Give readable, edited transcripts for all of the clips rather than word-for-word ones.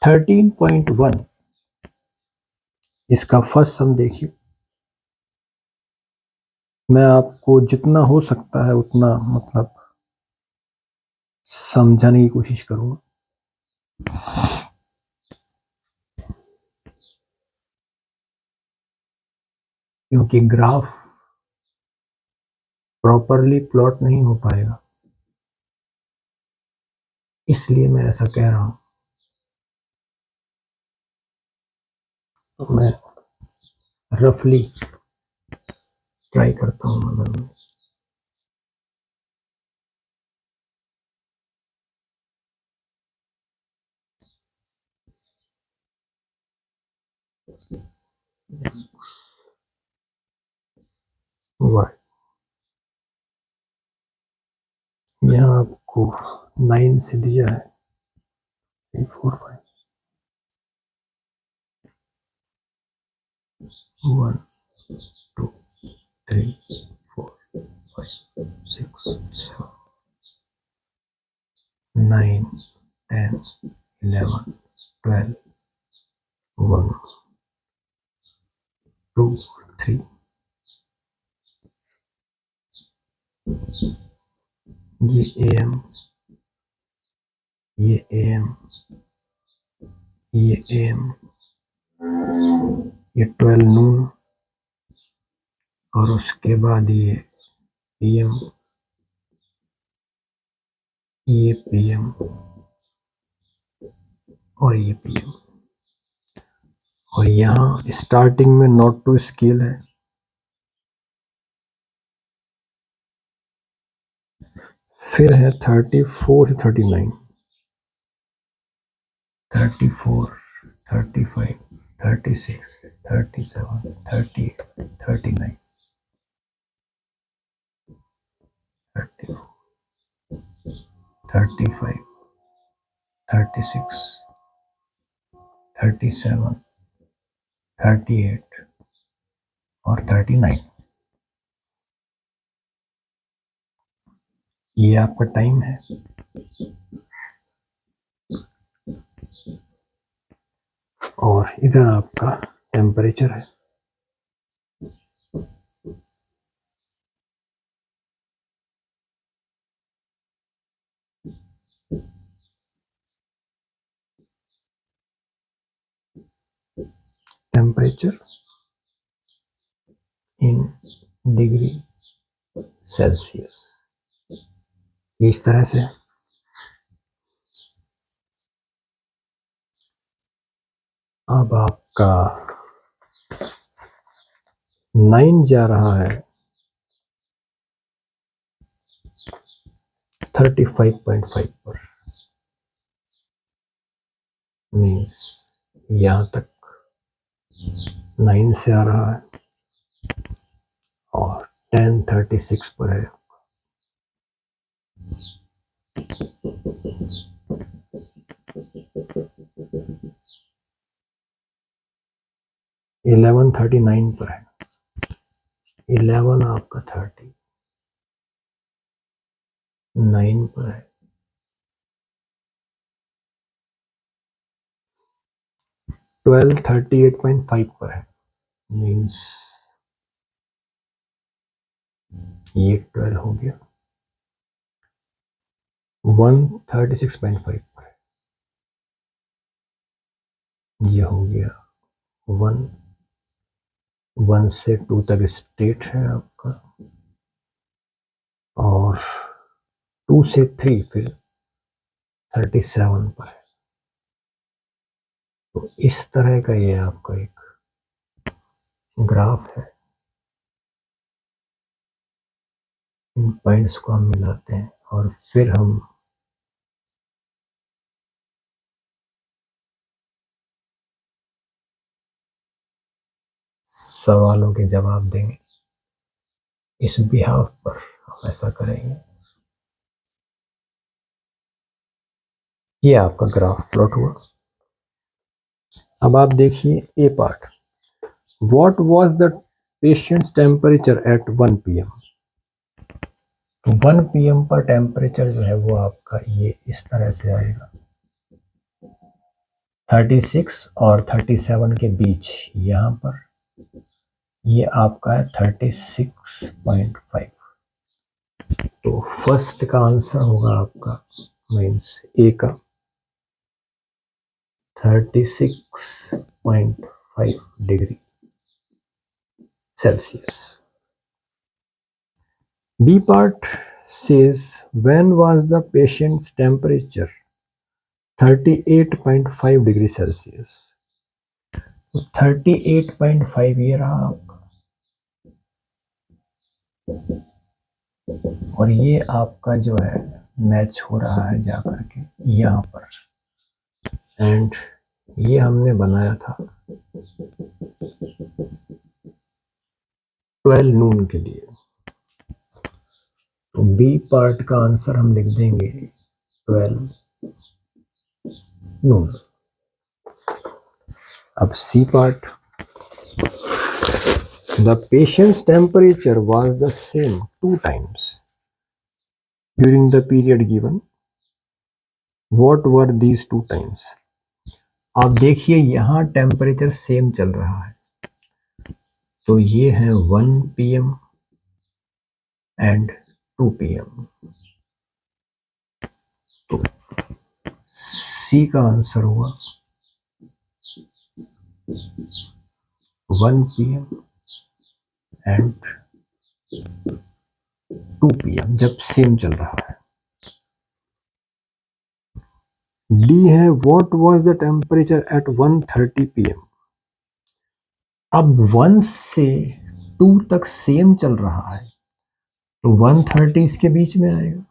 13.1 इसका फर्स्ट सम देखिए। मैं आपको जितना हो सकता है उतना मतलब समझाने की कोशिश करूंगा। क्योंकि ग्राफ प्रॉपरली प्लॉट नहीं हो पाएगा, इसलिए मैं ऐसा कह रहा हूं। तो मैं रफली ट्राई करता हूं मगर मैं वाई यहाँ आपको 9 से दिया है 3 4 5 1 2 3 4 5 6 7 9 10 11 12 1 2 3 ये AM, ये AM, ये AM, ये 12 नून और उसके बाद ये PM, ये PM और ये PM। और यहाँ स्टार्टिंग में नॉट टू स्केल है, फिर है 34 से 39, 34, 35, 36, 37, 38, 39, 34, 35, 36, 37, 38 और 39। ये आपका टाइम है। और इधर आपका टेम्परेचर है। टेम्परेचर इन डिग्री सेल्सियस इस तरह से। अब आपका 9 जा रहा है 35.5 पर, मीन्स यहाँ तक 9 से आ रहा है और 10 36 पर है। इलेवन 39 पर है। 11 आपका 39 पर है। 12 38.5 पर है, मीन्स ये 12 हो गया। 1 36.5 पर है, ये हो गया 1 से 2 तक स्ट्रेट है आपका, और 2 से 3 फिर 37 पर है। तो इस तरह का ये आपका एक ग्राफ है। इन पॉइंट्स को हम मिलाते हैं और फिर हम सवालों के जवाब देंगे। इस बिहाफ पर हम ऐसा करेंगे। ये आपका ग्राफ प्लॉट हुआ। अब आप देखिए A part. What was the patients temperature at 1 PM। तो 1 PM पर टेम्परेचर जो है वो आपका ये इस तरह से आएगा 36 और 37 के बीच यहाँ पर ये आपका है 36.5। तो फर्स्ट का आंसर होगा आपका मीन्स ए का 36.5 degree Celsius. B part says when was the patient's temperature 38.5 degree Celsius. 38.5 ये रहा आपका, और ये आपका जो है मैच हो रहा है जाकर के यहाँ पर, एंड ये हमने बनाया था 12 नून के लिए। तो बी पार्ट का आंसर हम लिख देंगे 12 नून। अब C part, the patient's temperature was the same 2 times during the period given. What were these 2 times? आप देखिए यहाँ टेम्परेचर सेम चल रहा है, तो ये है 1 PM एंड 2 PM। तो सी का आंसर हुआ 1 PM एंड 2 PM जब सेम चल रहा है। डी है what was the temperature at 1:30 PM। अब 1 से 2 तक सेम चल रहा है, तो 1:30 इसके बीच में आएगा।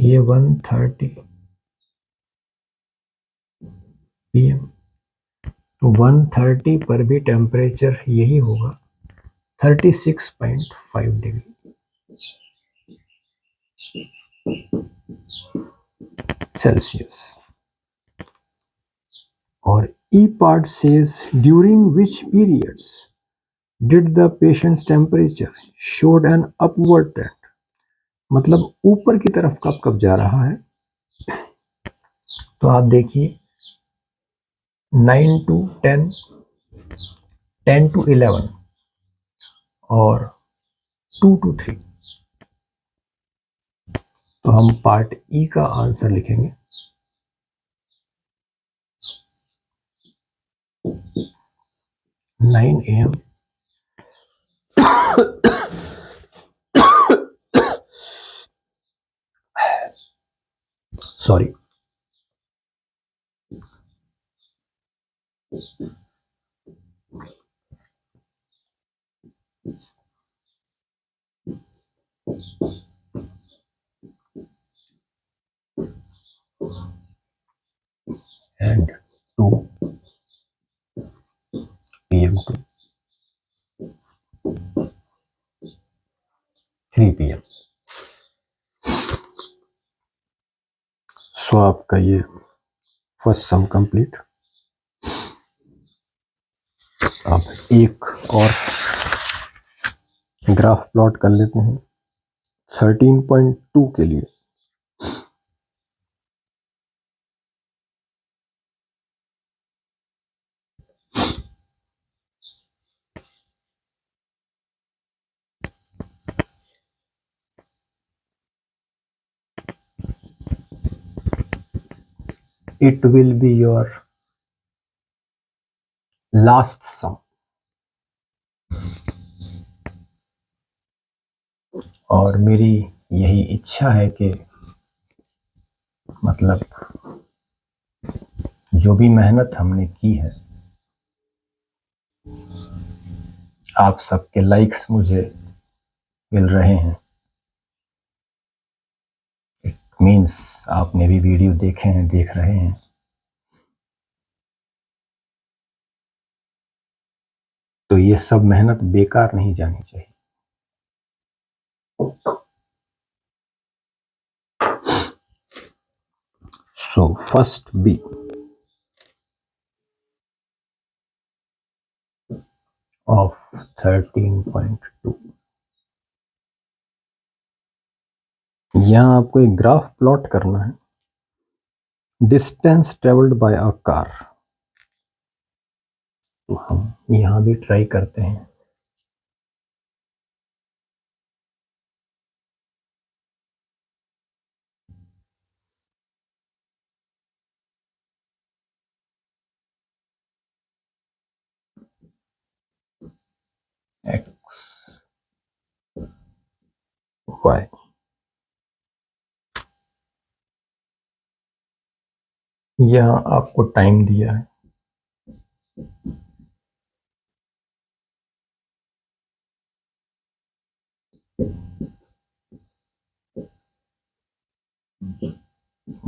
ये 1:30 PM, तो 1:30 पर भी टेम्परेचर यही होगा 36.5 डिग्री सेल्सियस। और E part says during which periods did the patients temperature showed an upward trend. मतलब ऊपर की तरफ कब कब जा रहा है, तो आप देखिए 9 to 10, 10 to 11 और 2 to 3। तो हम पार्ट ई का आंसर लिखेंगे 9 AM sorry and 2 PM to 3 PM। सो आपका ये फर्स्ट सम कंप्लीट। आप एक और ग्राफ प्लॉट कर लेते हैं 13.2 के लिए। It will be your last sum। और मेरी यही इच्छा है कि मतलब जो भी मेहनत हमने की है, आप सबके लाइक्स मुझे मिल रहे हैं, इट मीन्स आपने भी वीडियो देखे हैं, देख रहे हैं। तो ये सब मेहनत बेकार नहीं जानी चाहिए। सो फर्स्ट बी of 13.2 यहाँ आपको एक ग्राफ प्लॉट करना है, distance travelled by a car. तो हम यहाँ भी ट्राई करते हैं। एक्स वाई, यहाँ आपको टाइम दिया है,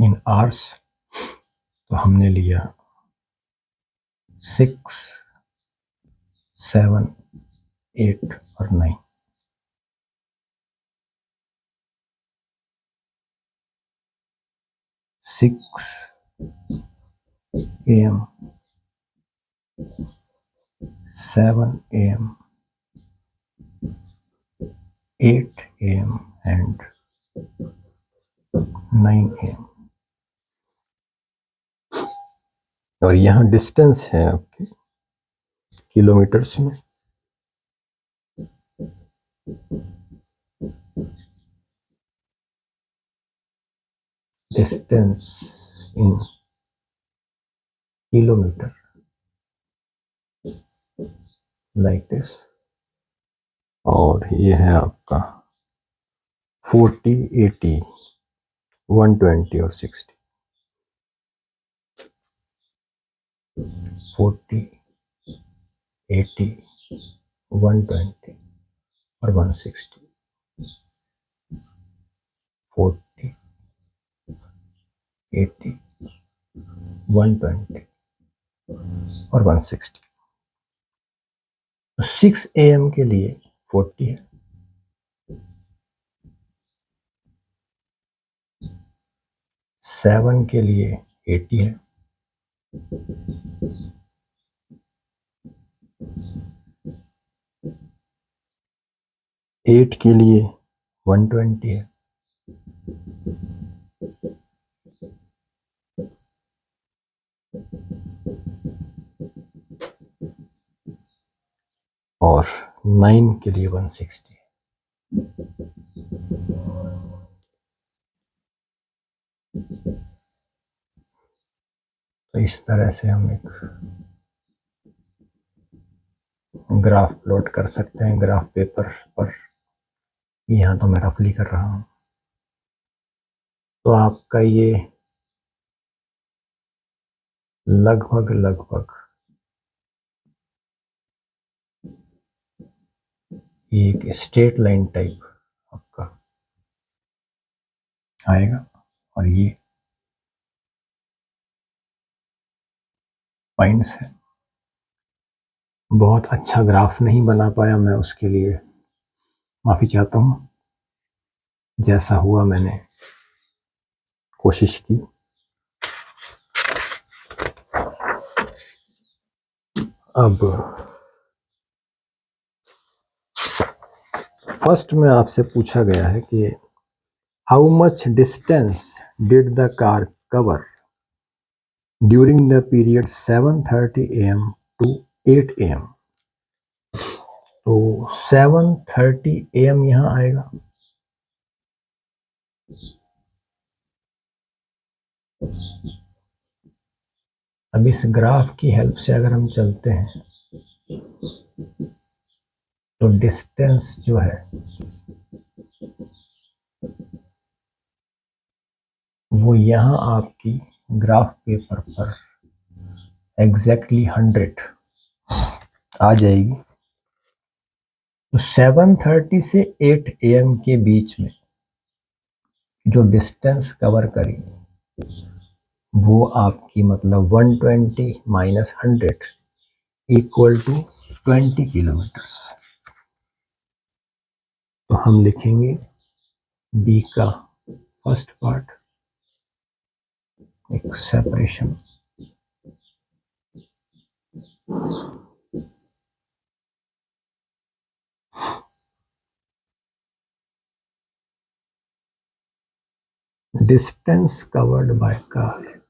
इन आवर्स। तो हमने लिया 6, 7, 8 और 9। 6 AM, 7 AM, 8 AM and 9 AM। और यहाँ डिस्टेंस है आपके किलोमीटर्स में। Distance in kilometre like this. और ये है आपका 40, 80, 120 और 60। 40, 80, 120 और 160। 40, 80, 120 और 160। 6 AM के लिए 40 है, 7 के लिए 80 है, 8 के लिए 120 है, और 9 के लिए 160 है। तो इस तरह से हम एक ग्राफ प्लॉट कर सकते हैं ग्राफ पेपर पर। यहाँ तो मैं रफली कर रहा हूँ। तो आपका ये लगभग एक स्ट्रेट लाइन टाइप आपका आएगा। और ये पॉइंट्स है। बहुत अच्छा ग्राफ नहीं बना पाया मैं, उसके लिए माफ़ी चाहता हूँ। जैसा हुआ मैंने कोशिश की। अब फर्स्ट में आपसे पूछा गया है कि how much distance did the car cover during the period 7:30 AM to 8 AM। तो 7:30 AM यहाँ आएगा। अब इस ग्राफ की हेल्प से अगर हम चलते हैं तो डिस्टेंस जो है वो यहाँ आपकी ग्राफ पेपर पर एग्जैक्टली 100 आ जाएगी। तो 7:30 से 8 AM के बीच में जो डिस्टेंस कवर करी वो आपकी मतलब 120 माइनस 100 इक्वल टू 20 किलोमीटर्स। तो हम लिखेंगे बी का फर्स्ट पार्ट एक separation Distance covered by car.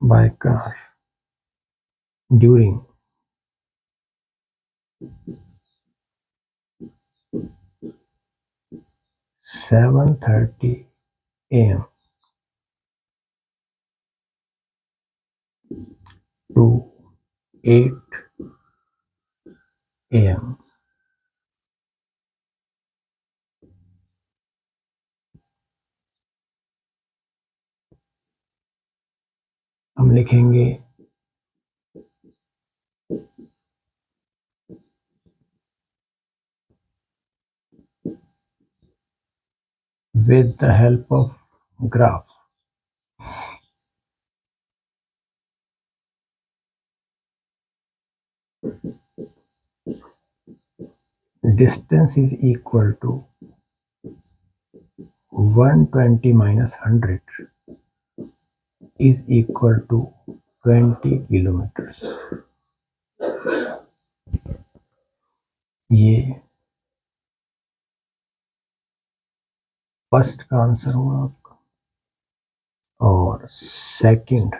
By car during 7:30 a.m. to 8 a.m. हम लिखेंगे with the help of graph. Distance is equal to 120 minus 100 is equal to 20 kilometers. ये first का answer हुआ आपका। और सेकंड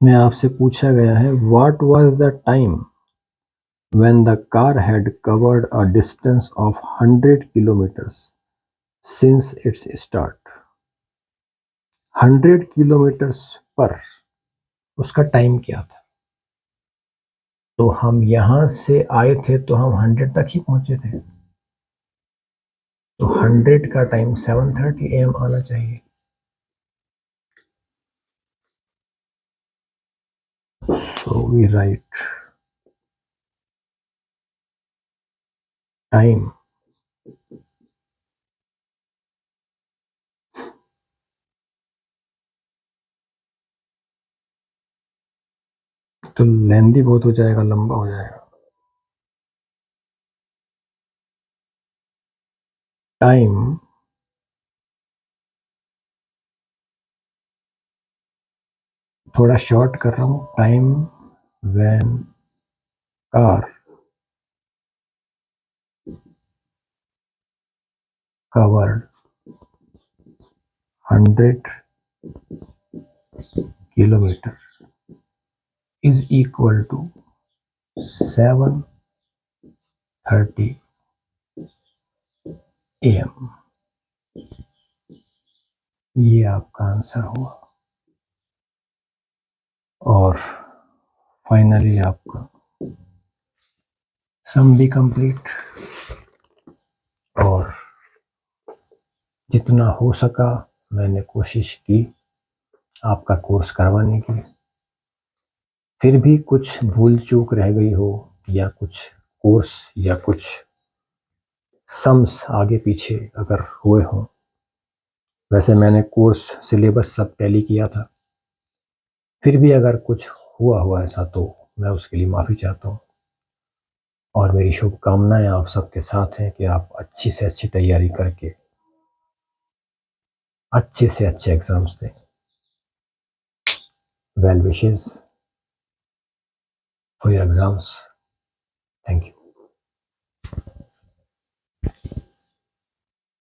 में आपसे पूछा गया है what was the time when the car had covered a distance of 100 kilometres since it's start. 100 kilometres पर उसका टाइम क्या था? तो हम यहां से आए थे तो हम 100 तक ही पहुंचे थे, तो 100 का टाइम 7:30 AM आना चाहिए। So we write time तो लेंदी बहुत हो जाएगा, लंबा हो जाएगा। टाइम थोड़ा शॉर्ट कर रहा हूं, time when car covered 100 kilometre is equal to 7:30 AM। ये आपका आंसर हुआ। और फाइनली आपका सम भी कंप्लीट, और जितना हो सका मैंने कोशिश की आपका कोर्स करवाने की। फिर भी कुछ भूल चूक रह गई हो या कुछ कोर्स या कुछ सम्स आगे पीछे अगर हुए हों, वैसे मैंने कोर्स सिलेबस सब टैली किया था, फिर भी अगर कुछ हुआ ऐसा तो मैं उसके लिए माफ़ी चाहता हूँ। और मेरी शुभकामनाएं आप सबके साथ हैं कि आप अच्छी से अच्छी तैयारी करके अच्छे से अच्छे एग्जाम्स दें। Well wishes for your exams. Thank you.